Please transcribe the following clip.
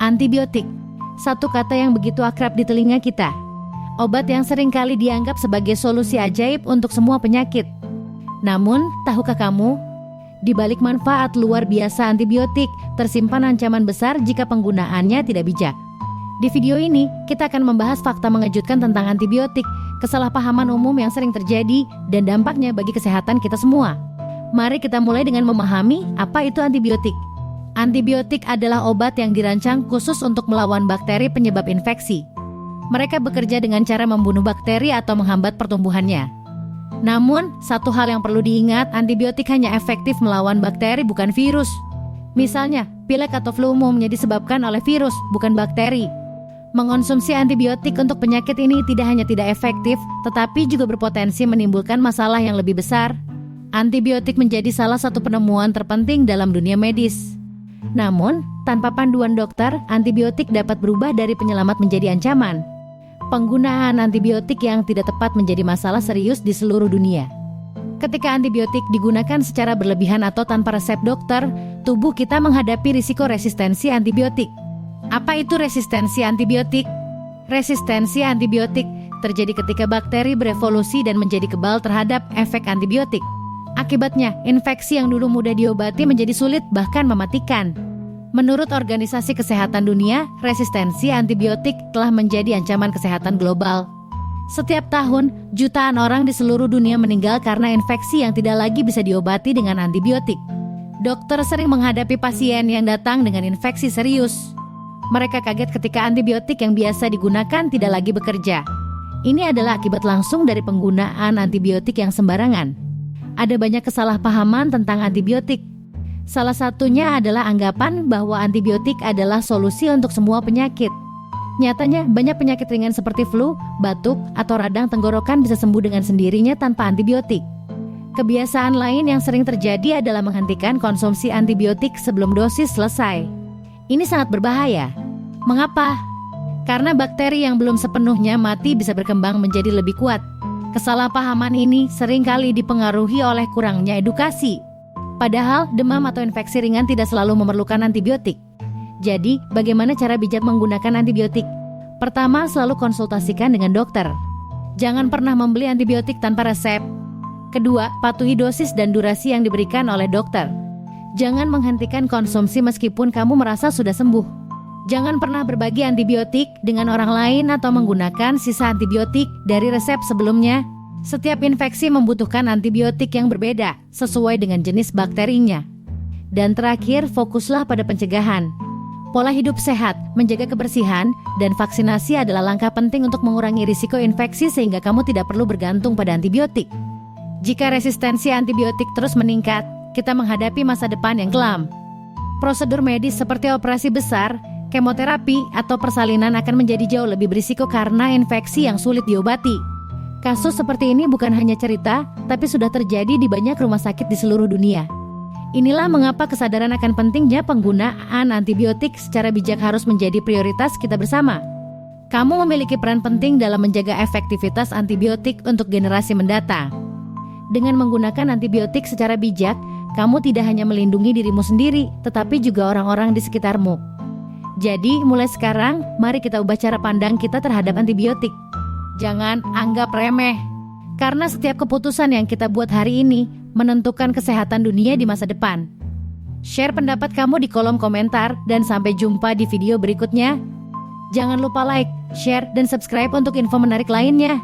Antibiotik, satu kata yang begitu akrab di telinga kita. Obat yang seringkali dianggap sebagai solusi ajaib untuk semua penyakit. Namun, tahukah kamu, di balik manfaat luar biasa antibiotik, tersimpan ancaman besar jika penggunaannya tidak bijak. Di video ini, kita akan membahas fakta mengejutkan tentang antibiotik, kesalahpahaman umum yang sering terjadi, dan dampaknya bagi kesehatan kita semua. Mari kita mulai dengan memahami apa itu antibiotik. Antibiotik adalah obat yang dirancang khusus untuk melawan bakteri penyebab infeksi. Mereka bekerja dengan cara membunuh bakteri atau menghambat pertumbuhannya. Namun, satu hal yang perlu diingat, antibiotik hanya efektif melawan bakteri bukan virus. Misalnya, pilek atau flu umumnya disebabkan oleh virus, bukan bakteri. Mengonsumsi antibiotik untuk penyakit ini tidak hanya tidak efektif, tetapi juga berpotensi menimbulkan masalah yang lebih besar. Antibiotik menjadi salah satu penemuan terpenting dalam dunia medis. Namun, tanpa panduan dokter, antibiotik dapat berubah dari penyelamat menjadi ancaman. Penggunaan antibiotik yang tidak tepat menjadi masalah serius di seluruh dunia. Ketika antibiotik digunakan secara berlebihan atau tanpa resep dokter, tubuh kita menghadapi risiko resistensi antibiotik. Apa itu resistensi antibiotik? Resistensi antibiotik terjadi ketika bakteri berevolusi dan menjadi kebal terhadap efek antibiotik. Akibatnya, infeksi yang dulu mudah diobati menjadi sulit bahkan mematikan. Menurut Organisasi Kesehatan Dunia, resistensi antibiotik telah menjadi ancaman kesehatan global. Setiap tahun, jutaan orang di seluruh dunia meninggal karena infeksi yang tidak lagi bisa diobati dengan antibiotik. Dokter sering menghadapi pasien yang datang dengan infeksi serius. Mereka kaget ketika antibiotik yang biasa digunakan tidak lagi bekerja. Ini adalah akibat langsung dari penggunaan antibiotik yang sembarangan. Ada banyak kesalahpahaman tentang antibiotik. Salah satunya adalah anggapan bahwa antibiotik adalah solusi untuk semua penyakit. Nyatanya, banyak penyakit ringan seperti flu, batuk, atau radang tenggorokan bisa sembuh dengan sendirinya tanpa antibiotik. Kebiasaan lain yang sering terjadi adalah menghentikan konsumsi antibiotik sebelum dosis selesai. Ini sangat berbahaya. Mengapa? Karena bakteri yang belum sepenuhnya mati bisa berkembang menjadi lebih kuat. Kesalahpahaman ini seringkali dipengaruhi oleh kurangnya edukasi. Padahal, demam atau infeksi ringan tidak selalu memerlukan antibiotik. Jadi, bagaimana cara bijak menggunakan antibiotik? Pertama, selalu konsultasikan dengan dokter. Jangan pernah membeli antibiotik tanpa resep. Kedua, patuhi dosis dan durasi yang diberikan oleh dokter. Jangan menghentikan konsumsi meskipun kamu merasa sudah sembuh. Jangan pernah berbagi antibiotik dengan orang lain atau menggunakan sisa antibiotik dari resep sebelumnya. Setiap infeksi membutuhkan antibiotik yang berbeda sesuai dengan jenis bakterinya. Dan terakhir, fokuslah pada pencegahan. Pola hidup sehat, menjaga kebersihan, dan vaksinasi adalah langkah penting untuk mengurangi risiko infeksi sehingga kamu tidak perlu bergantung pada antibiotik. Jika resistensi antibiotik terus meningkat, kita menghadapi masa depan yang kelam. Prosedur medis seperti operasi besar, kemoterapi, atau persalinan akan menjadi jauh lebih berisiko karena infeksi yang sulit diobati. Kasus seperti ini bukan hanya cerita, tapi sudah terjadi di banyak rumah sakit di seluruh dunia. Inilah mengapa kesadaran akan pentingnya penggunaan antibiotik secara bijak harus menjadi prioritas kita bersama. Kamu memiliki peran penting dalam menjaga efektivitas antibiotik untuk generasi mendatang. Dengan menggunakan antibiotik secara bijak, kamu tidak hanya melindungi dirimu sendiri, tetapi juga orang-orang di sekitarmu. Jadi, mulai sekarang, mari kita ubah cara pandang kita terhadap antibiotik. Jangan anggap remeh, karena setiap keputusan yang kita buat hari ini menentukan kesehatan dunia di masa depan. Share pendapat kamu di kolom komentar, dan sampai jumpa di video berikutnya. Jangan lupa like, share, dan subscribe untuk info menarik lainnya.